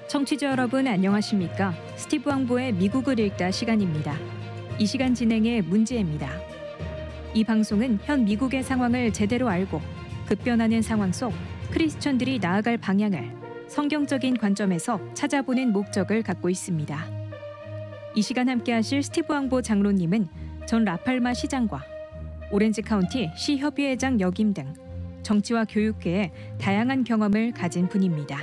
청취자 여러분 안녕하십니까? 스티브 왕보의 미국을 읽다 시간입니다. 이 시간 진행의 문지혜입니다. 이 방송은 현 미국의 상황을 제대로 알고 급변하는 상황 속 크리스천들이 나아갈 방향을 성경적인 관점에서 찾아보는 목적을 갖고 있습니다. 이 시간 함께하실 스티브 왕보 장로님은 전 라팔마 시장과 오렌지 카운티 시협의회장 역임 등 정치와 교육계에 다양한 경험을 가진 분입니다.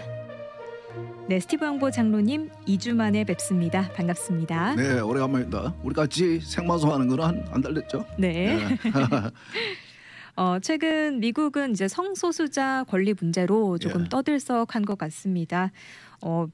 네, 스티브 왕보 장로님 2주 만에 뵙습니다. 반갑습니다. 네, 오래간만입니다. 우리 같이 생방송하는 거는 한 달 됐죠? 네. 최근 미국은 이제 성소수자 권리 문제로 조금 떠들썩한 것 같습니다.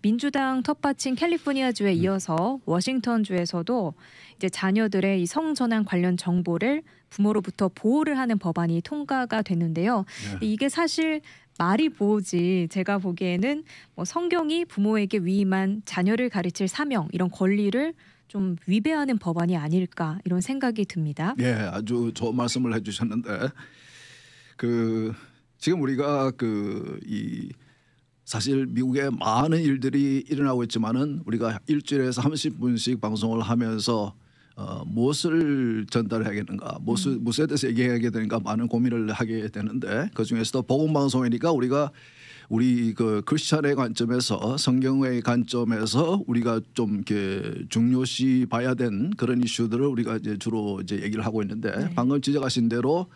민주당 텃밭인 캘리포니아주에 이어서 워싱턴주에서도 이제 자녀들의 이 성전환 관련 정보를 부모로부터 보호를 하는 법안이 통과가 됐는데요. 이게 사실 말이 뭐지? 제가 보기에는 성경이 부모에게 위임한 자녀를 가르칠 사명 이런 권리를 좀 위배하는 법안이 아닐까 이런 생각이 듭니다. 네, 아주 좋은 말씀을 해주셨는데 지금 우리가 사실 미국에 많은 일들이 일어나고 있지만은 우리가 일주일에서 30분씩 방송을 하면서 무엇을 전달해야겠는가, 무엇에 대해서 얘기해야 되는가 많은 고민을 하게 되는데 그 중에서도 복음 방송이니까 우리 그 크리스천의 관점에서 성경의 관점에서 우리가 좀 이렇게 중요시 봐야 되는 그런 이슈들을 우리가 이제 주로 이제 얘기를 하고 있는데 방금 지적하신 대로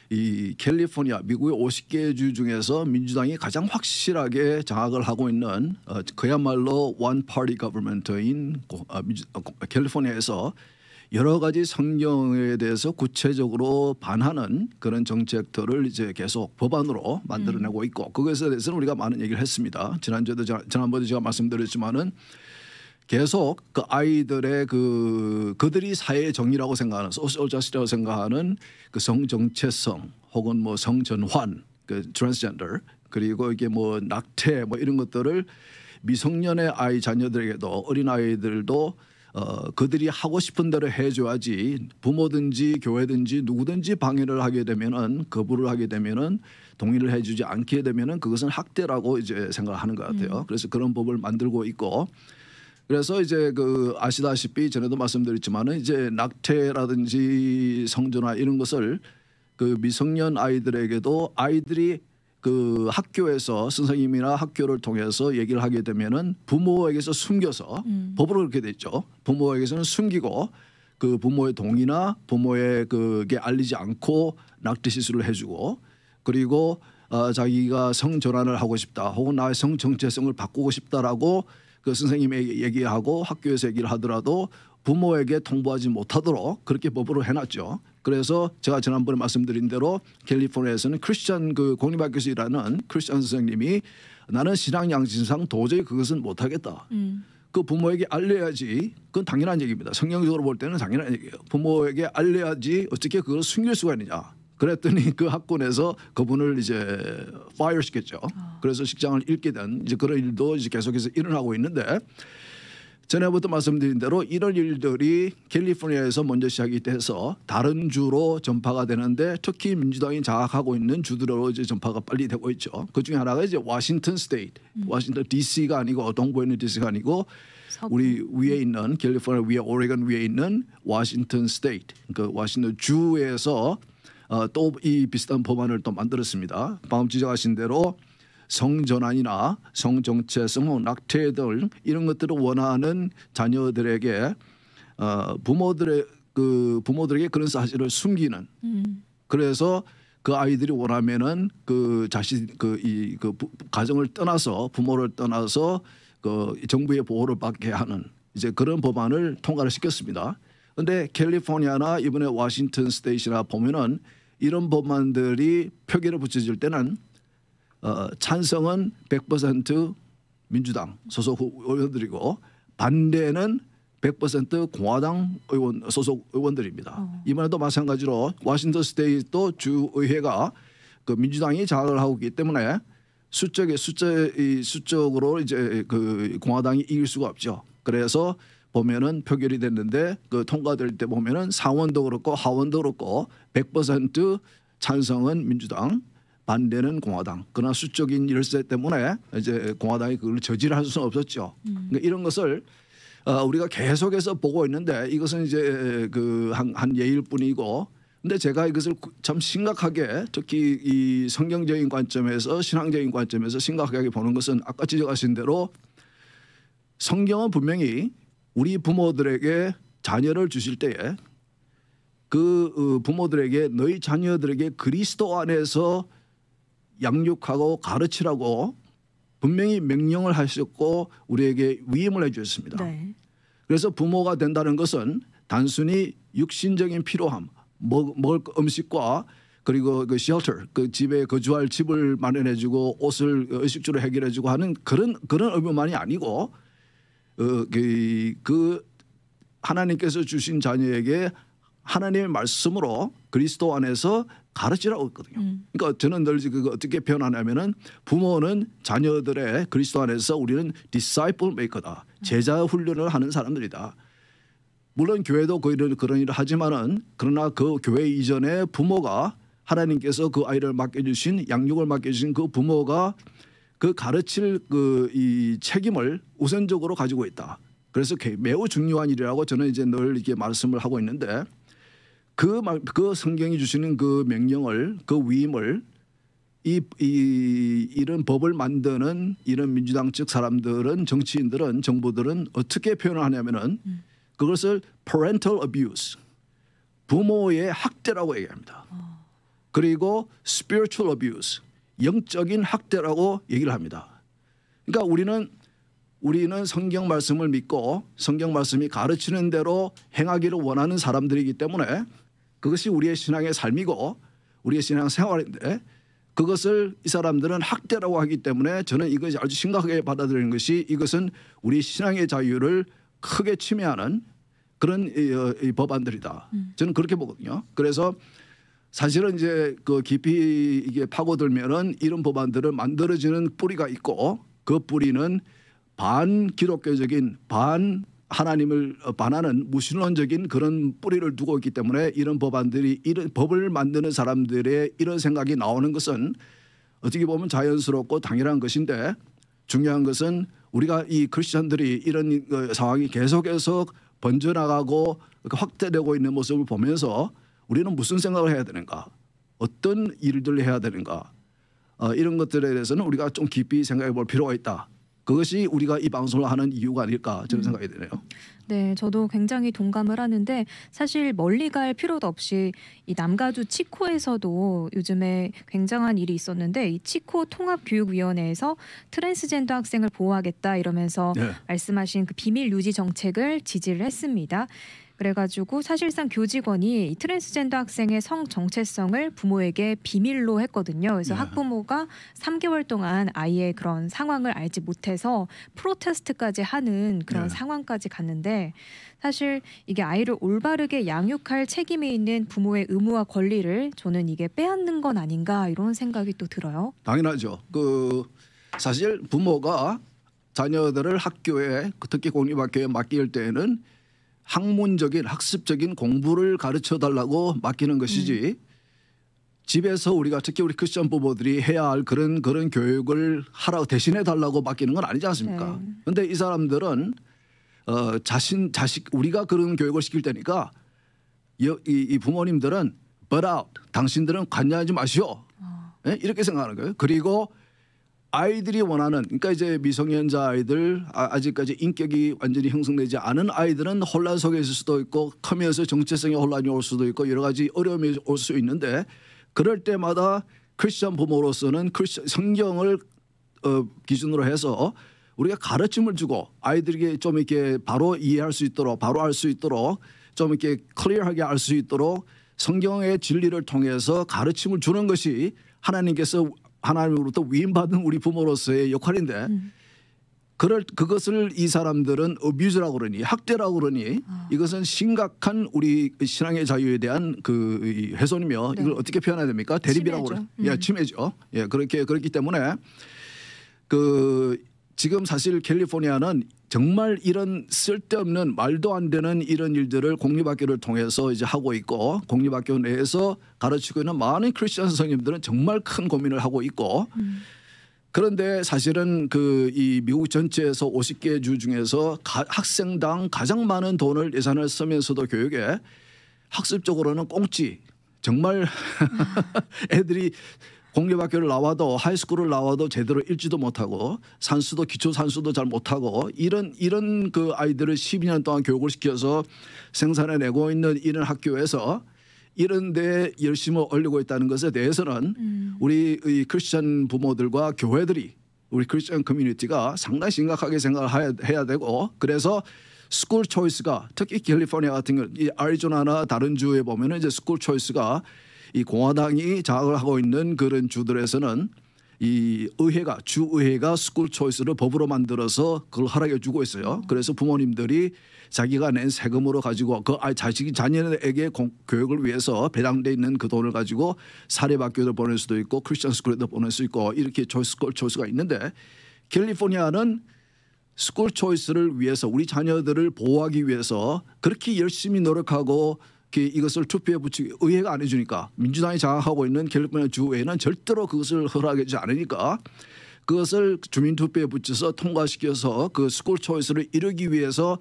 이 캘리포니아 미국의 50개 주 중에서 민주당이 가장 확실하게 장악을 하고 있는 그야말로 one party government인 캘리포니아에서 여러 가지 성경에 대해서 구체적으로 반하는 그런 정책들을 이제 계속 법안으로 만들어내고 있고 그것에 대해서는 우리가 많은 얘기를 했습니다. 지난번에 제가 말씀드렸지만은 계속 그 아이들의 그들이 사회의 정의라고 생각하는 소셜 저스티스라고 생각하는 그 성정체성 혹은 뭐 성전환 그 트랜스젠더 그리고 이게 뭐 낙태 뭐 이런 것들을 미성년의 아이 자녀들에게도 어린 아이들도 그들이 하고 싶은 대로 해줘야지 부모든지 교회든지 누구든지 방해를 하게 되면은 거부를 하게 되면은 동의를 해주지 않게 되면은 그것은 학대라고 이제 생각을 하는 것 같아요. 그래서 그런 법을 만들고 있고. 그래서 이제 아시다시피 전에도 말씀드렸지만은 이제 낙태라든지 성전환 이런 것을 미성년 아이들에게도 아이들이 학교에서 선생님이나 학교를 통해서 얘기를 하게 되면은 부모에게서 숨겨서 법으로 그렇게 돼 있죠. 부모에게서는 숨기고 그 부모의 동의나 부모의 그게 알리지 않고 낙태 시술을 해주고 그리고 자기가 성전환을 하고 싶다 혹은 나의 성 정체성을 바꾸고 싶다라고 그 선생님에게 얘기하고 학교에서 얘기를 하더라도 부모에게 통보하지 못하도록 그렇게 법으로 해놨죠. 그래서 제가 지난번에 말씀드린 대로 캘리포니아에서는 크리스천 공립학교에서 일하는 크리스천 선생님이 나는 신앙 양심상 도저히 그것은 못하겠다. 그 부모에게 알려야지. 그건 당연한 얘기입니다. 성경적으로 볼 때는 당연한 얘기예요. 부모에게 알려야지 어떻게 그걸 숨길 수가 있느냐. 그랬더니 그 학군에서 그분을 이제 파이어 시켰죠. 그래서 직장을 잃게 된 이제 그런 일도 이제 계속해서 일어나고 있는데 전에부터 말씀드린 대로 이런 일들이 캘리포니아에서 먼저 시작이 돼서 다른 주로 전파가 되는데 특히 민주당이 장악하고 있는 주들로 이제 전파가 빨리 되고 있죠. 그 중에 하나가 이제 워싱턴 스테이트, 워싱턴 DC가 아니고 동부에 있는 DC가 아니고 우리 위에 있는 캘리포니아 위에 오레곤 위에 있는 워싱턴 스테이트, 그 워싱턴 주에서 또 이 비슷한 법안을 또 만들었습니다. 방금 지적하신 대로 성전환이나 성정체성, 낙태 등 이런 것들을 원하는 자녀들에게 부모들에게 그런 사실을 숨기는. 그래서 그 아이들이 원하면은 그 자신 가정을 떠나서 부모를 떠나서 정부의 보호를 받게 하는 이제 그런 법안을 통과를 시켰습니다. 그런데 캘리포니아나 이번에 워싱턴 스테이트나 보면은 이런 법안들이 표결에 붙여질 때는 찬성은 100% 민주당 소속 의원들이고 반대는 100% 공화당 소속 의원들입니다. 이번에도 마찬가지로 워싱턴 스테이트도 주의회가 민주당이 장악을 하고 있기 때문에 수적으로 이제 공화당이 이길 수가 없죠. 그래서 보면은 표결이 됐는데 통과될 때 보면은 상원도 그렇고 하원도 그렇고 100% 찬성은 민주당, 반대는 공화당. 그러나 수적인 열세 때문에 이제 공화당이 그걸 저지할 수는 없었죠. 그러니까 이런 것을 우리가 계속해서 보고 있는데 이것은 이제 그 한 예일 뿐이고, 근데 제가 이것을 참 심각하게 특히 이 성경적인 관점에서 신앙적인 관점에서 심각하게 보는 것은 아까 지적하신 대로 성경은 분명히 우리 부모들에게 자녀를 주실 때에 그 부모들에게 너희 자녀들에게 그리스도 안에서 양육하고 가르치라고 분명히 명령을 하셨고 우리에게 위임을 해주셨습니다. 네. 그래서 부모가 된다는 것은 단순히 육신적인 필요함, 먹을 음식과 그리고 그 shelter, 그 집에 거주할 집을 마련해주고 옷을 의식주로 해결해주고 하는 그런 의무만이 아니고 그 하나님께서 주신 자녀에게 하나님의 말씀으로 그리스도 안에서 가르치라고 했거든요. 그러니까 저는 늘 그거 어떻게 표현하냐면은 부모는 자녀들의 그리스도 안에서 우리는 disciple maker다. 제자 훈련을 하는 사람들이다. 물론 교회도 그런 일을 하지만은 그러나 그 교회 이전에 부모가 하나님께서 그 아이를 맡겨주신 양육을 맡겨주신 그 부모가 그 가르칠 이 책임을 우선적으로 가지고 있다. 그래서 매우 중요한 일이라고 저는 이제 늘 이렇게 말씀을 하고 있는데 그 성경이 주시는 그 명령을 그 위임을 이런 법을 만드는 이런 민주당 측 사람들은 정치인들은 정부들은 어떻게 표현을 하냐면은 그것을 parental abuse 부모의 학대라고 얘기합니다. 그리고 spiritual abuse 영적인 학대라고 얘기를 합니다. 그러니까 우리는 성경 말씀을 믿고 성경 말씀이 가르치는 대로 행하기를 원하는 사람들이기 때문에 그것이 우리의 신앙의 삶이고 우리의 신앙 생활인데 그것을 이 사람들은 학대라고 하기 때문에 저는 이것이 아주 심각하게 받아들이는 것이 이것은 우리 신앙의 자유를 크게 침해하는 그런 이 법안들이다. 저는 그렇게 보거든요. 그래서 사실은 이제 그 깊이 이게 파고들면은 이런 법안들을 만들어지는 뿌리가 있고 그 뿌리는 반기독교적인 반 하나님을 반하는 무신론적인 그런 뿌리를 두고 있기 때문에 이런 법안들이 이런 법을 만드는 사람들의 이런 생각이 나오는 것은 어떻게 보면 자연스럽고 당연한 것인데 중요한 것은 우리가 이 크리스천들이 이런 상황이 계속해서 번져나가고 확대되고 있는 모습을 보면서 우리는 무슨 생각을 해야 되는가, 어떤 일들을 해야 되는가, 이런 것들에 대해서는 우리가 좀 깊이 생각해 볼 필요가 있다. 그것이 우리가 이 방송을 하는 이유가 아닐까 저는 생각이 드네요. 네, 저도 굉장히 동감을 하는데 사실 멀리 갈 필요도 없이 이 남가주 치코에서도 요즘에 굉장한 일이 있었는데 이 치코 통합교육위원회에서 트랜스젠더 학생을 보호하겠다 이러면서 네. 말씀하신 그 비밀 유지 정책을 지지를 했습니다. 그래가지고 사실상 교직원이 이 트랜스젠더 학생의 성 정체성을 부모에게 비밀로 했거든요. 그래서 네. 학부모가 3개월 동안 아이의 그런 상황을 알지 못해서 프로테스트까지 하는 그런 네. 상황까지 갔는데 사실 이게 아이를 올바르게 양육할 책임이 있는 부모의 의무와 권리를 저는 이게 빼앗는 건 아닌가 이런 생각이 또 들어요. 당연하죠. 사실 부모가 자녀들을 학교에 특히 공립학교에 맡길 때에는 학문적인 학습적인 공부를 가르쳐 달라고 맡기는 것이지 집에서 우리가 특히 우리 크리스천 부모들이 해야 할 그런 교육을 하라고 대신해 달라고 맡기는 건 아니지 않습니까? 그런데 이 사람들은 자식 우리가 그런 교육을 시킬 때니까 이 부모님들은 but out 당신들은 관여하지 마시오. 네? 이렇게 생각하는 거예요. 그리고 아이들이 원하는 그러니까 이제 미성년자 아이들 아직까지 인격이 완전히 형성되지 않은 아이들은 혼란 속에 있을 수도 있고 크면서 정체성의 혼란이 올 수도 있고 여러 가지 어려움이 올 수 있는데 그럴 때마다 크리스천 부모로서는 성경을 기준으로 해서 우리가 가르침을 주고 아이들에게 좀 이렇게 바로 이해할 수 있도록 바로 알 수 있도록 좀 이렇게 클리어하게 알 수 있도록 성경의 진리를 통해서 가르침을 주는 것이 하나님으로부터 위임받은 우리 부모로서의 역할인데 그것을 이 사람들은 어뷰즈라고 그러니 학대라고 그러니 이것은 심각한 우리 신앙의 자유에 대한 그 훼손이며 네. 이걸 어떻게 표현해야 됩니까? 대립이라고 그래. 예, 침해죠. 예, 그렇기 때문에 지금 사실 캘리포니아는 정말 이런 쓸데없는 말도 안 되는 이런 일들을 공립학교를 통해서 이제 하고 있고 공립학교 내에서 가르치고 있는 많은 크리스천 선생님들은 정말 큰 고민을 하고 있고 그런데 사실은 그 이 미국 전체에서 50개 주 중에서 학생당 가장 많은 돈을 예산을 쓰면서도 교육에 학습적으로는 꽁찌 정말 애들이 공립학교를 나와도 하이스쿨을 나와도 제대로 읽지도 못하고 산수도 기초 산수도 잘 못하고 이런 그 아이들을 12년 동안 교육을 시켜서 생산해내고 있는 이런 학교에서 이런 데 열심히 올리고 있다는 것에 대해서는 우리 이 크리스천 부모들과 교회들이 우리 크리스천 커뮤니티가 상당히 심각하게 생각을 해야 되고 그래서 스쿨 초이스가 특히 캘리포니아 같은 경우 이 애리조나나 다른 주에 보면은 이제 스쿨 초이스가 이 공화당이 장악을 하고 있는 그런 주들에서는 이 의회가 주의회가 스쿨 초이스를 법으로 만들어서 그걸 허락해 주고 있어요. 그래서 부모님들이 자기가 낸 세금으로 가지고 그 자식이 자녀에게 교육을 위해서 배당돼 있는 그 돈을 가지고 사립학교를 보낼 수도 있고 크리스천 스쿨에도 보낼 수 있고 이렇게 스쿨 초이스가 있는데 캘리포니아는 스쿨 초이스를 위해서 우리 자녀들을 보호하기 위해서 그렇게 열심히 노력하고 이것을 투표에 붙이기 의회가 안 해주니까 민주당이 장악하고 있는 캘리포니아 주의회는 절대로 그것을 허락해 주지 않으니까 그것을 주민투표에 붙여서 통과시켜서 그 스쿨 초이스를 이루기 위해서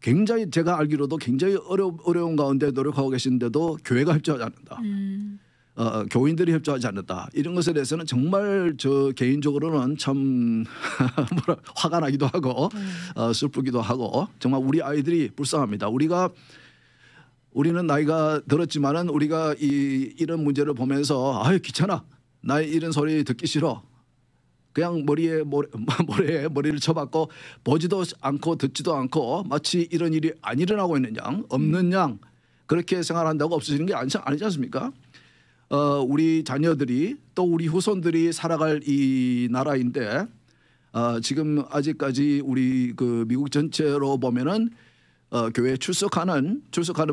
굉장히 제가 알기로도 굉장히 어려운 가운데 노력하고 계신데도 교회가 협조하지 않는다. 교인들이 협조하지 않는다. 이런 것에 대해서는 정말 저 개인적으로는 참 화가 나기도 하고 슬프기도 하고 정말 우리 아이들이 불쌍합니다. 우리는 나이가 들었지만은 우리가 이런 문제를 보면서 아유 귀찮아. 나 이런 소리 듣기 싫어. 그냥 모래에 머리를 쳐박고 보지도 않고 듣지도 않고 마치 이런 일이 안 일어나고 있는 양 없는 양 그렇게 생활한다고 없어지는 게 아니지 않습니까? 우리 자녀들이 또 우리 후손들이 살아갈 이 나라인데 지금 아직까지 우리 그 미국 전체로 보면은 교회에 출석하는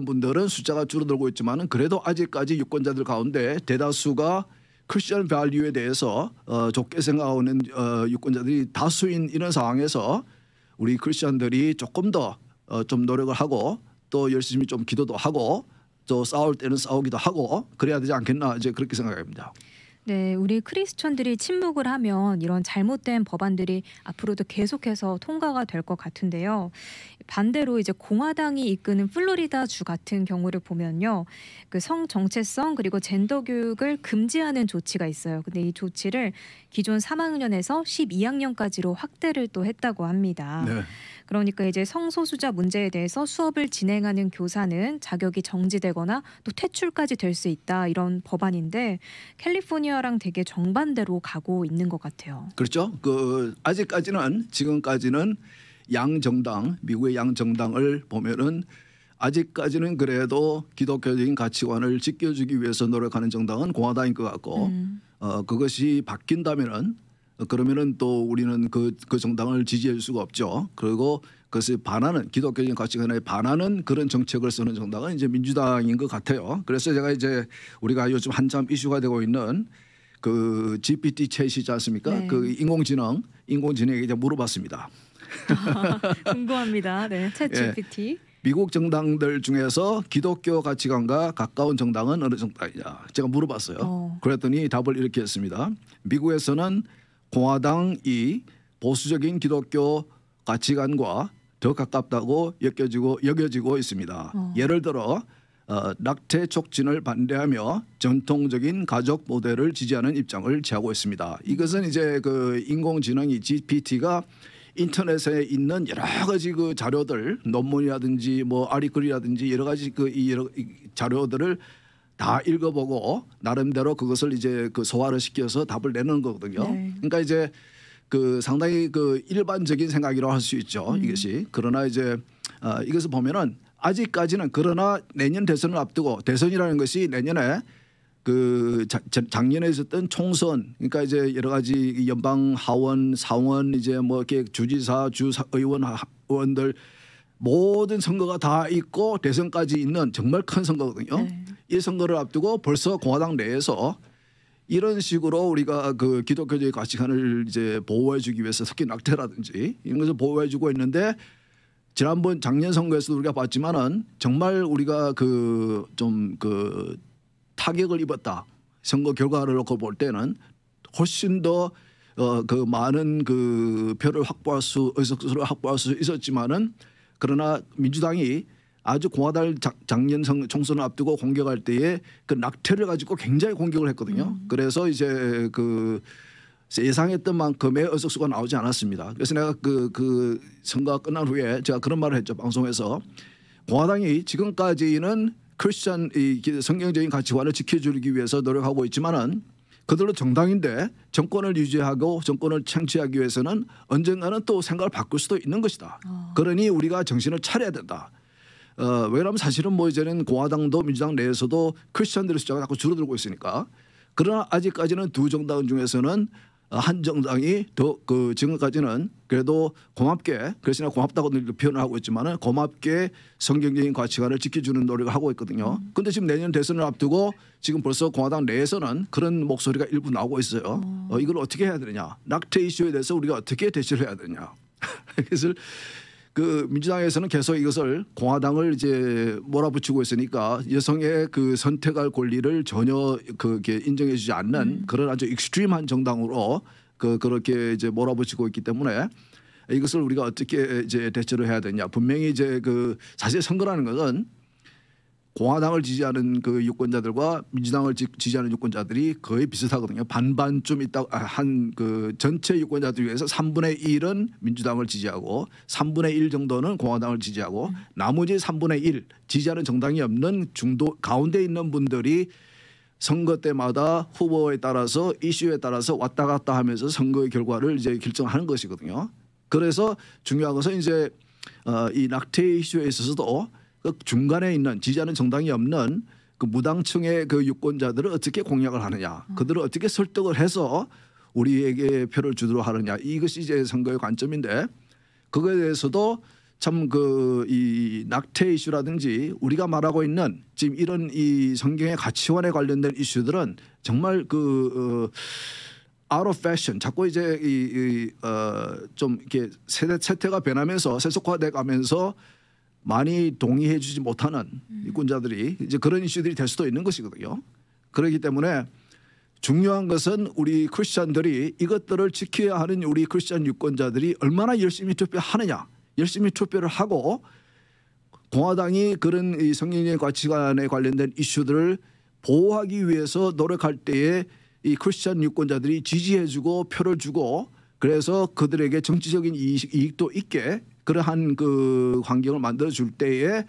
분들은 숫자가 줄어들고 있지만은 그래도 아직까지 유권자들 가운데 대다수가 크리스천 밸류에 대해서 좋게 생각하는 유권자들이 다수인 이런 상황에서 우리 크리스천들이 조금 더 좀 노력을 하고 또 열심히 좀 기도도 하고 또 싸울 때는 싸우기도 하고 그래야 되지 않겠나 이제 그렇게 생각합니다. 네, 우리 크리스천들이 침묵을 하면 이런 잘못된 법안들이 앞으로도 계속해서 통과가 될 것 같은데요. 반대로 이제 공화당이 이끄는 플로리다 주 같은 경우를 보면요, 그 성 정체성 그리고 젠더 교육을 금지하는 조치가 있어요. 근데 이 조치를 기존 3학년에서 12학년까지로 확대를 또 했다고 합니다. 네. 그러니까 이제 성소수자 문제에 대해서 수업을 진행하는 교사는 자격이 정지되거나 또 퇴출까지 될 수 있다 이런 법안인데 캘리포니아랑 되게 정반대로 가고 있는 것 같아요. 그렇죠. 지금까지는 양정당 미국의 양정당을 보면은 아직까지는 그래도 기독교적인 가치관을 지켜주기 위해서 노력하는 정당은 공화당인 것 같고 그것이 바뀐다면은 그러면은 또 우리는 그 정당을 지지할 수가 없죠. 그리고 그것을 반하는 기독교적인 가치관에 반하는 그런 정책을 쓰는 정당은 이제 민주당인 것 같아요. 그래서 제가 이제 우리가 요즘 한참 이슈가 되고 있는 그 GPT 챗이지 않습니까? 네. 그 인공지능에게 이제 물어봤습니다. 궁금합니다. 네, 챗 GPT. 미국 정당들 중에서 기독교 가치관과 가까운 정당은 어느 정당이냐 제가 물어봤어요. 그랬더니 답을 이렇게 했습니다. 미국에서는 공화당이 보수적인 기독교 가치관과 더 가깝다고 여겨지고 있습니다. 예를 들어 낙태 촉진을 반대하며 전통적인 가족 모델을 지지하는 입장을 취하고 있습니다. 이것은 이제 그 인공지능이 GPT가 인터넷에 있는 여러 가지 그 자료들 논문이라든지 뭐 아리글이라든지 여러 가지 여러 자료들을 다 읽어보고 나름대로 그것을 이제 그 소화를 시켜서 답을 내는 거거든요. 네. 그러니까 이제 그 상당히 그 일반적인 생각이라고 할 수 있죠. 이것이 그러나 이제 이것을 보면은 아직까지는 그러나 내년 대선을 앞두고 대선이라는 것이 내년에 그 작년에 있었던 총선 그러니까 이제 여러 가지 연방 하원 상원 이제 뭐 이렇게 주지사 의원들 모든 선거가 다 있고 대선까지 있는 정말 큰 선거거든요. 이 선거를 앞두고 벌써 공화당 내에서 이런 식으로 우리가 그 기독교적인 가치관을 이제 보호해주기 위해서 특히 낙태라든지 이런 것을 보호해주고 있는데 지난번 작년 선거에서도 우리가 봤지만은 정말 우리가 그 좀 그 타격을 입었다. 선거 결과를 놓고 볼 때는 훨씬 더 그 많은 그 표를 확보할 수 의석수를 확보할 수 있었지만은 그러나 민주당이 아주 공화당 작년 총선을 앞두고 공격할 때에 그 낙태를 가지고 굉장히 공격을 했거든요. 그래서 이제 그 예상했던 만큼의 의석수가 나오지 않았습니다. 그래서 내가 그 선거가 끝난 후에 제가 그런 말을 했죠. 방송에서 공화당이 지금까지는 크리스천 이 성경적인 가치관을 지켜주기 위해서 노력하고 있지만은 그들도 정당인데 정권을 유지하고 정권을 창취하기 위해서는 언젠가는 또 생각을 바꿀 수도 있는 것이다. 그러니 우리가 정신을 차려야 된다. 왜냐하면 사실은 뭐 이제는 공화당도 민주당 내에서도 크리스천들의 숫자가 자꾸 줄어들고 있으니까. 그러나 아직까지는 두 정당 중에서는 한 정당이 더 그 지금까지는 그래도 고맙게 그래서 고맙다고 늘 표현을 하고 있지만은 고맙게 성경적인 가치관을 지켜주는 노력을 하고 있거든요. 그런데 지금 내년 대선을 앞두고 지금 벌써 공화당 내에서는 그런 목소리가 일부 나오고 있어요. 이걸 어떻게 해야 되느냐. 낙태 이슈에 대해서 우리가 어떻게 대처를 해야 되느냐. 그래서 그 민주당에서는 계속 이것을 공화당을 이제 몰아붙이고 있으니까 여성의 그 선택할 권리를 전혀 그게 인정해주지 않는 그런 아주 익스트림한 정당으로 그렇게 이제 몰아붙이고 있기 때문에 이것을 우리가 어떻게 이제 대처를 해야 되냐. 분명히 이제 그 사실 선거라는 것은 공화당을 지지하는 그 유권자들과 민주당을 지지하는 유권자들이 거의 비슷하거든요. 반반쯤 있다 한 그 전체 유권자들 중에서 3분의 1은 민주당을 지지하고 3분의 1 정도는 공화당을 지지하고 나머지 3분의 1 지지하는 정당이 없는 중도 가운데 있는 분들이 선거 때마다 후보에 따라서 이슈에 따라서 왔다 갔다 하면서 선거의 결과를 이제 결정하는 것이거든요. 그래서 중요한 것은 이제 이 낙태 이슈에 있어서도 그 중간에 있는 지지하는 정당이 없는 그 무당층의 그 유권자들을 어떻게 공략을 하느냐, 그들을 어떻게 설득을 해서 우리에게 표를 주도록 하느냐, 이것이 이제 선거의 관점인데 그거에 대해서도 참 그 이 낙태 이슈라든지 우리가 말하고 있는 지금 이런 이 성경의 가치관에 관련된 이슈들은 정말 그 out of fashion 자꾸 이제 좀 이렇게 세태가 변하면서 세속화돼 가면서 많이 동의해 주지 못하는 유권자들이 이제 그런 이슈들이 될 수도 있는 것이거든요. 그렇기 때문에 중요한 것은 우리 크리스천들이 이것들을 지켜야 하는 우리 크리스천 유권자들이 얼마나 열심히 투표하느냐. 열심히 투표를 하고 공화당이 그런 이 성경적인 가치관에 관련된 이슈들을 보호하기 위해서 노력할 때에 이 크리스천 유권자들이 지지해 주고 표를 주고 그래서 그들에게 정치적인 이익도 있게 그러한 그 환경을 만들어 줄 때에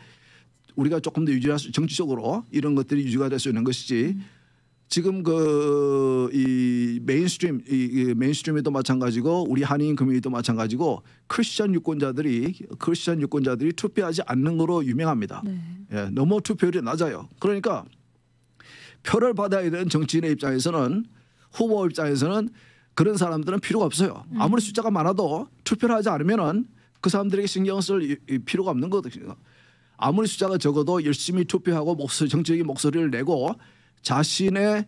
우리가 조금 더 유지할 수 정치적으로 이런 것들이 유지가 될 수 있는 것이지 지금 그 이 메인스트림에도 마찬가지고 우리 한인 커뮤니티도 마찬가지고 크리스천 유권자들이 투표하지 않는 거로 유명합니다. 네. 예, 너무 투표율이 낮아요. 그러니까 표를 받아야 되는 정치인의 입장에서는 후보 입장에서는 그런 사람들은 필요가 없어요. 아무리 숫자가 많아도 투표를 하지 않으면은 그 사람들에게 신경 쓸 필요가 없는 거거든요. 아무리 숫자가 적어도 열심히 투표하고 정치적인 목소리를 내고 자신의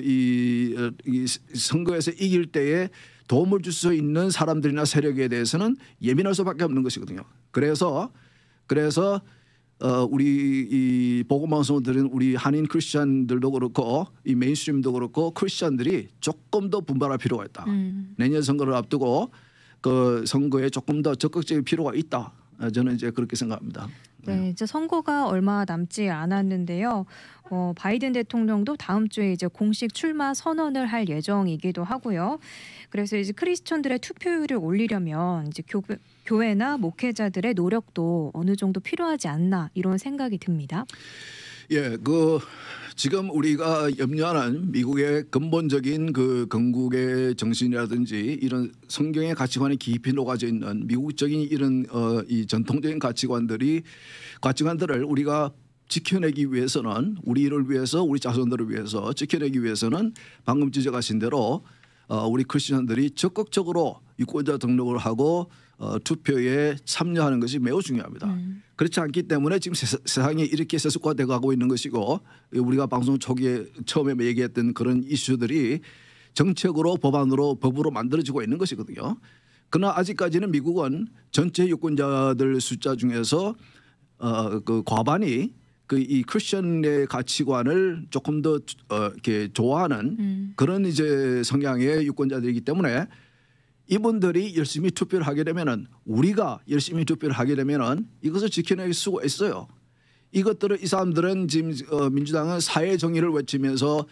이 선거에서 이길 때에 도움을 줄 수 있는 사람들이나 세력에 대해서는 예민할 수밖에 없는 것이거든요. 그래서 우리 이 복음 방송을 들은 우리 한인 크리스천들도 그렇고 이 메인스트림도 그렇고 크리스천들이 조금 더 분발할 필요가 있다. 내년 선거를 앞두고 그 선거에 조금 더 적극적인 필요가 있다. 저는 이제 그렇게 생각합니다. 네, 이제 선거가 얼마 남지 않았는데요. 바이든 대통령도 다음 주에 이제 공식 출마 선언을 할 예정이기도 하고요. 그래서 이제 크리스천들의 투표율을 올리려면 이제 교회나 목회자들의 노력도 어느 정도 필요하지 않나 이런 생각이 듭니다. 예, 지금 우리가 염려하는 미국의 근본적인 그 건국의 정신이라든지 이런 성경의 가치관이 깊이 녹아져 있는 미국적인 이런 이 전통적인 가치관들을 우리가 지켜내기 위해서는 우리를 위해서 우리 자손들을 위해서 지켜내기 위해서는 방금 지적하신 대로 우리 크리스천들이 적극적으로 유권자 등록을 하고 투표에 참여하는 것이 매우 중요합니다. 그렇지 않기 때문에 지금 세상이 이렇게 세속화되어 가고 있는 것이고 우리가 방송 초기에 처음에 얘기했던 그런 이슈들이 정책으로 법으로 만들어지고 있는 것이거든요. 그러나 아직까지는 미국은 전체 유권자들 숫자 중에서 그 과반이 그 이 크리스천의 가치관을 조금 더 이렇게 좋아하는 그런 이제 성향의 유권자들이기 때문에 이분들이 열심히 투표를 하게 되면은 우리가 열심히 투표를 하게 되면은 이것을 지켜낼 수가 있어요. 이것들을 이 사람들은 지금 민주당은 사회 정의를 외치면서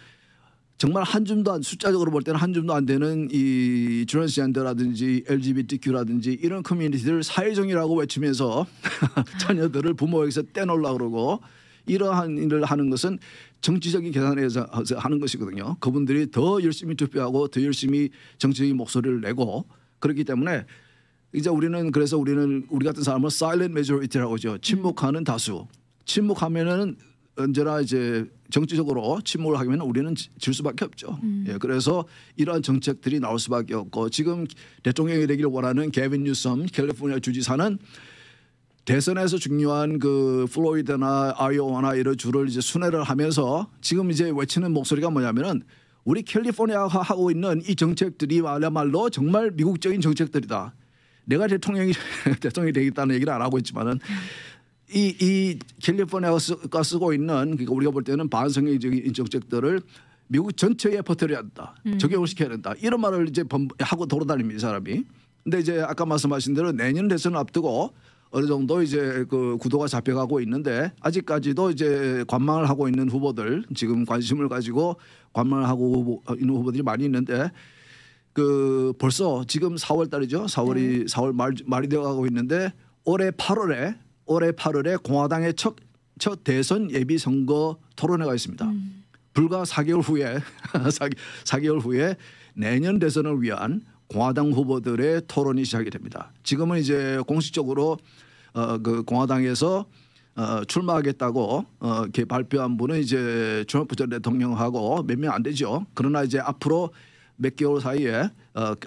정말 한 줌도 숫자적으로 볼 때는 한 줌도 안 되는 이 트랜스젠더라든지 LGBTQ라든지 이런 커뮤니티들 사회 정의라고 외치면서 자녀들을 부모에게서 떼놓으려고 그러고 이러한 일을 하는 것은 정치적인 계산에서 하는 것이거든요. 그분들이 더 열심히 투표하고 더 열심히 정치적인 목소리를 내고 그렇기 때문에 이제 그래서 우리는 우리 같은 사람은 silent majority라고 하죠. 침묵하는 다수. 침묵하면은 언제나 이제 정치적으로 침묵을 하면 우리는 질 수밖에 없죠. 예, 그래서 이러한 정책들이 나올 수밖에 없고 지금 대통령이 되기를 원하는 개빈 뉴섬 캘리포니아 주지사는 대선에서 중요한 그 플로리다나 아이오와나 이런 주를 이제 순회를 하면서 지금 이제 외치는 목소리가 뭐냐면은 우리 캘리포니아가 하고 있는 이 정책들이 말야말로 정말 미국적인 정책들이다. 내가 대통령이 되겠다는 얘기를 안 하고 있지만은 이 캘리포니아가 쓰고 있는 그러니까 우리가 볼 때는 반성적인 정책들을 미국 전체에 퍼뜨려야 한다. 적용을 시켜야 된다. 이런 말을 이제 하고 돌아다닙니다. 이 사람이. 근데 이제 아까 말씀하신 대로 내년 대선을 앞두고 어느 정도 이제 그 구도가 잡혀가고 있는데 아직까지도 이제 관망을 하고 있는 후보들 지금 관심을 가지고 관망을 하고 있는 후보들이 많이 있는데 그 벌써 지금 4월 달이죠. 4월 말이 되어가고 있는데 올해 8월에 공화당의 첫 대선 예비 선거 토론회가 있습니다. 불과 4개월 후에 4개월 후에 내년 대선을 위한 공화당 후보들의 토론이 시작이 됩니다. 지금은 이제 공식적으로 그 공화당에서 출마하겠다고 이렇게 발표한 분은 이제 트럼프 전 대통령하고 몇 명 안 되죠. 그러나 이제 앞으로 몇 개월 사이에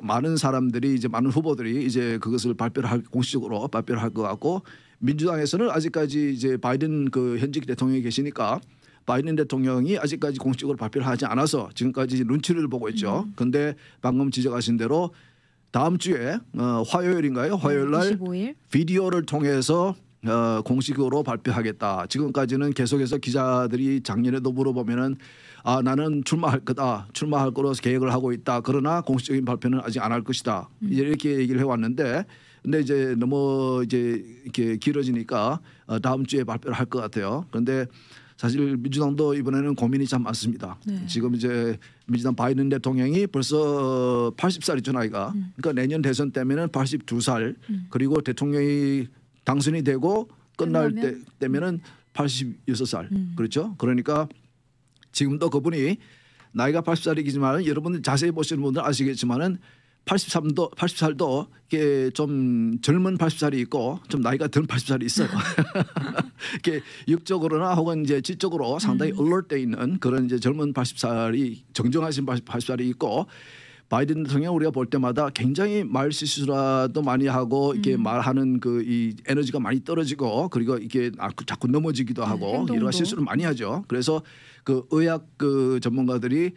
많은 사람들이 이제 많은 후보들이 이제 그것을 공식적으로 발표를 할 것 같고 민주당에서는 아직까지 이제 바이든 그 현직 대통령이 계시니까 바이든 대통령이 아직까지 공식적으로 발표를 하지 않아서 지금까지 눈치를 보고 있죠. 그런데 방금 지적하신 대로 다음 주에 화요일인가요? 화요일 날 25일 비디오를 통해서 공식으로 발표하겠다. 지금까지는 계속해서 기자들이 작년에도 물어보면은 나는 출마할 거다. 출마할 거로 계획을 하고 있다. 그러나 공식적인 발표는 아직 안 할 것이다. 이제 이렇게 얘기를 해왔는데 근데 이제 너무 이제 이렇게 길어지니까 다음 주에 발표를 할 것 같아요. 그런데 사실 민주당도 이번에는 고민이 참 많습니다. 네. 지금 이제 민주당 바이든 대통령이 벌써 80살이죠 나이가. 그러니까 내년 대선 때면은 82살 그리고 대통령이 당선이 되고 끝날 때면은 86살. 그렇죠? 그러니까 지금도 그분이 나이가 80살이지만 여러분들 자세히 보시는 분들 아시겠지만은 80살도 이게 좀 젊은 80살이 있고 좀 나이가 든 80살이 있어요. 이게 육적으로나 혹은 이제 지적으로 상당히 alert 있는 그런 이제 젊은 80살이 정정하신 80살이 있고 바이든 대통령 우리가 볼 때마다 굉장히 말 실수라도 많이 하고 이렇게 말하는 그 이 에너지가 많이 떨어지고 그리고 이게 자꾸 넘어지기도 하고 이런 실수를 많이 하죠. 그래서 그 의학 그 전문가들이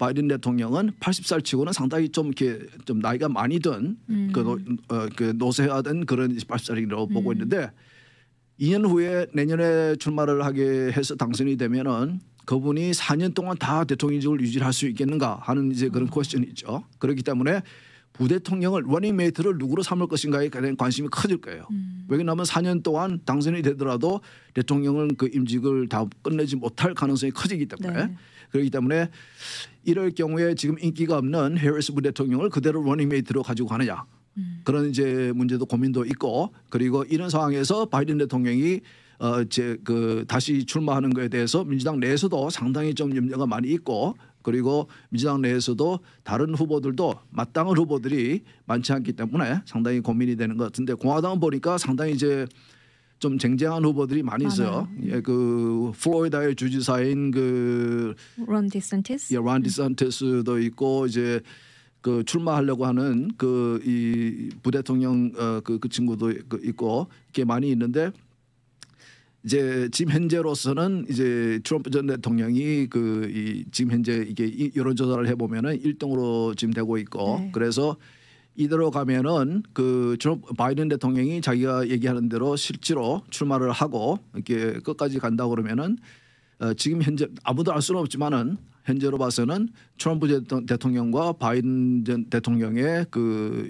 바이든 대통령은 80살 치고는 상당히 좀 이렇게 좀 나이가 많이 든 그 노쇠하던 그런 80살이라고 보고 있는데 2년 후에 내년에 출마를 하게 해서 당선이 되면은 그분이 4년 동안 다 대통령직을 유지할 수 있겠는가 하는 이제 그런 퀘스천이 있죠. 그렇기 때문에 부대통령을 러닝메이트를 누구로 삼을 것인가에 대한 관심이 커질 거예요. 왜냐하면 4년 동안 당선이 되더라도 대통령은 그 임직을 다 끝내지 못할 가능성이 커지기 때문에 네. 그렇기 때문에 이럴 경우에 지금 인기가 없는 해리스 부대통령을 그대로 러닝메이트로 가지고 가느냐 그런 이제 문제도 고민도 있고 그리고 이런 상황에서 바이든 대통령이 이제 그 다시 출마하는 것에 대해서 민주당 내에서도 상당히 좀 염려가 많이 있고 그리고 민주당 내에서도 다른 후보들도 마땅한 후보들이 많지 않기 때문에 상당히 고민이 되는 것 같은데 공화당은 보니까 상당히 이제 좀 쟁쟁한 후보들이 많이 있어요. 예, 그 플로리다의 주지사인 그 론 디센티스 론 디센티스도 있고 이제 그 출마하려고 하는 그 이 부대통령 그 친구도 있고 이렇게 많이 있는데 이제 지금 현재로서는 이제 트럼프 전 대통령이 그 이 지금 현재 이게 여론조사를 해보면은 1등으로 지금 되고 있고 네. 그래서 이대로 가면은 그 바이든 대통령이 자기가 얘기하는 대로 실제로 출마를 하고 이렇게 끝까지 간다 그러면은 지금 현재 아무도 알 수는 없지만은 현재로 봐서는 트럼프 대통령과 바이든 전 대통령의 그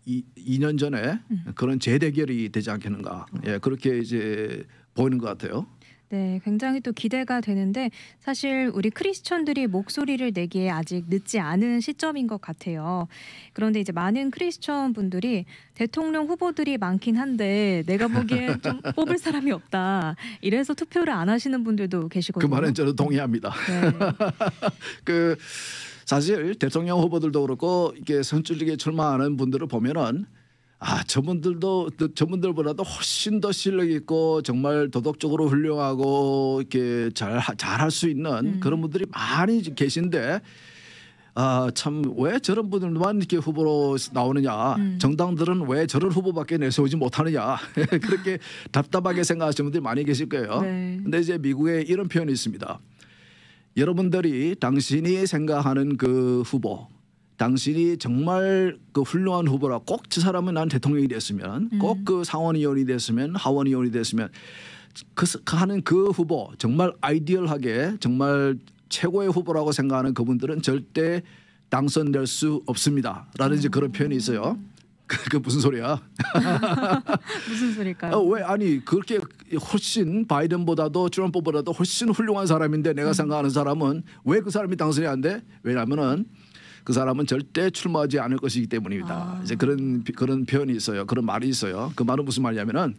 2년 전에 그런 재대결이 되지 않겠는가. 예, 그렇게 이제 보이는 것 같아요. 네, 굉장히 또 기대가 되는데 사실 우리 크리스천들이 목소리를 내기에 아직 늦지 않은 시점인 것 같아요. 그런데 이제 많은 크리스천 분들이 대통령 후보들이 많긴 한데 내가 보기엔 좀 뽑을 사람이 없다. 이래서 투표를 안 하시는 분들도 계시거든요. 그 말은 저는 동의합니다. 네. 그 사실 대통령 후보들도 그렇고 이게 선출직에 출마하는 분들을 보면은 저분들보다도 훨씬 더 실력 있고 정말 도덕적으로 훌륭하고 이렇게 잘할 수 있는 그런 분들이 많이 계신데 참 왜 저런 분들만 이렇게 후보로 나오느냐 정당들은 왜 저런 후보밖에 내세우지 못하느냐 그렇게 답답하게 생각하시는 분들이 많이 계실 거예요. 네. 근데 이제 미국에 이런 표현이 있습니다. 여러분들이 당신이 생각하는 그 후보 당신이 정말 그 훌륭한 후보라 꼭 저 사람은 난 대통령이 됐으면 꼭 그 상원의원이 됐으면 하원의원이 됐으면 하는 그 후보 정말 아이디얼하게 정말 최고의 후보라고 생각하는 그분들은 절대 당선될 수 없습니다라는 이제 그런 표현이 있어요. 그 무슨 소리야? 무슨 소리일까요? 왜 아니 그렇게 훨씬 바이든보다도 트럼프보다도 훨씬 훌륭한 사람인데 내가 생각하는 사람은 왜 그 사람이 당선이 안 돼? 왜냐하면은 그 사람은 절대 출마하지 않을 것이기 때문입니다. 이제 그런 표현이 있어요. 그런 말이 있어요. 그 말은 무슨 말이냐면은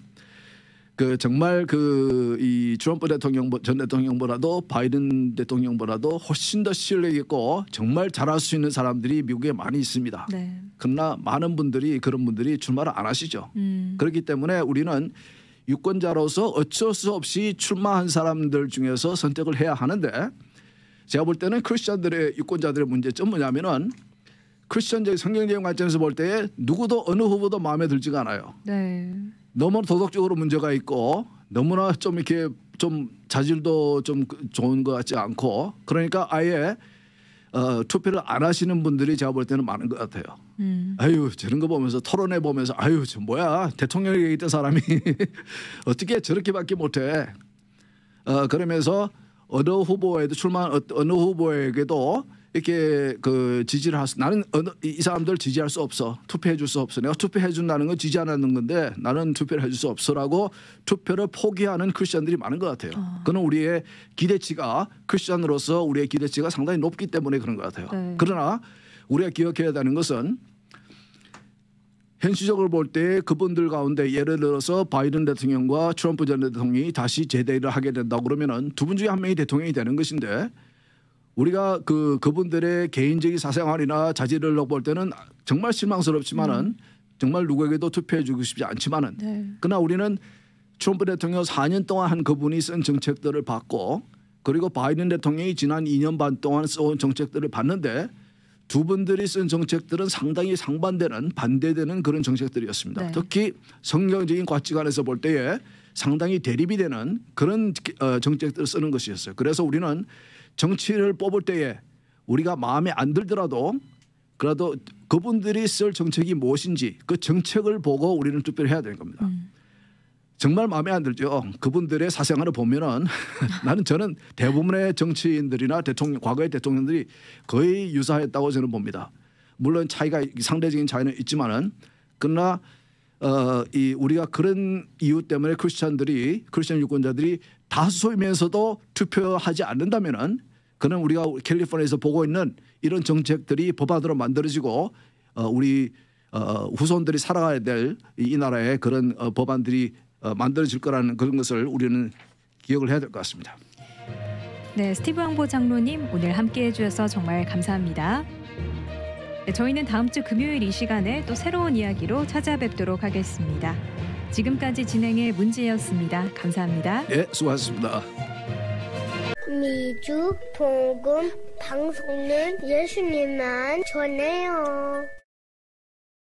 그 정말 그 이 트럼프 대통령 전 대통령보다도 바이든 대통령보다도 훨씬 더 실력 있고 정말 잘할 수 있는 사람들이 미국에 많이 있습니다. 네. 그러나 많은 분들이 그런 분들이 출마를 안 하시죠. 그렇기 때문에 우리는 유권자로서 어쩔 수 없이 출마한 사람들 중에서 선택을 해야 하는데 제가 볼 때는 크리스천들의 유권자들의 문제점 뭐냐면은 크리스천적 성경적인 관점에서 볼 때 누구도 어느 후보도 마음에 들지가 않아요. 네. 너무 도덕적으로 문제가 있고 너무나 좀 이렇게 좀 자질도 좀 좋은 것 같지 않고 그러니까 아예 투표를 안 하시는 분들이 제가 볼 때는 많은 것 같아요. 아유 저런 거 보면서 토론회 보면서 아유 저 뭐야 대통령이 있던 사람이 어떻게 저렇게밖에 못해. 그러면서 어느 후보에도 출마한 어느 후보에게도 이렇게 그 지지를 나는 이 사람들 지지할 수 없어. 투표해 줄 수 없어. 내가 투표해 준다는 건 지지 안 하는 건데 나는 투표를 해줄 수 없어라고 투표를 포기하는 크리스천들이 많은 것 같아요. 그는 우리의 기대치가 크리스천으로서 우리의 기대치가 상당히 높기 때문에 그런 것 같아요. 네. 그러나 우리가 기억해야 되는 것은 현실적으로 볼 때 그분들 가운데 예를 들어서 바이든 대통령과 트럼프 전 대통령이 다시 재대를 하게 된다고 그러면은 두 분 중에 한 명이 대통령이 되는 것인데 우리가 그분들의 개인적인 사생활이나 자질을 볼 때는 정말 실망스럽지만은 정말 누구에게도 투표해 주고 싶지 않지만은 네. 그러나 우리는 트럼프 대통령 4년 동안 한 그분이 쓴 정책들을 봤고 그리고 바이든 대통령이 지난 2년 반 동안 써온 정책들을 봤는데 두 분들이 쓴 정책들은 상당히 상반되는 반대되는 그런 정책들이었습니다. 네. 특히 성경적인 가치관에서 볼 때에 상당히 대립이 되는 그런 정책들을 쓰는 것이었어요. 그래서 우리는 정치를 뽑을 때에 우리가 마음에 안 들더라도 그래도 그분들이 쓸 정책이 무엇인지 그 정책을 보고 우리는 투표를 해야 되는 겁니다. 정말 마음에 안 들죠. 그분들의 사생활을 보면은 저는 대부분의 정치인들이나 과거의 대통령들이 거의 유사했다고 저는 봅니다. 물론 차이가 상대적인 차이는 있지만은 그러나 우리가 그런 이유 때문에 크리스천 유권자들이 다수이면서도 투표하지 않는다면은 그는 우리가 캘리포니아에서 보고 있는 이런 정책들이 법안으로 만들어지고 우리 후손들이 살아가야 될 이 나라의 그런 법안들이 만들어질 거라는 그런 것을 우리는 기억을 해야 될 것 같습니다. 네, 스티브 왕보 장로님 오늘 함께해 주셔서 정말 감사합니다. 네, 저희는 다음 주 금요일 이 시간에 또 새로운 이야기로 찾아뵙도록 하겠습니다. 지금까지 진행의 문지혜였습니다. 감사합니다. 네, 수고하셨습니다. 미주 복음 방송은 예수님만 전해요.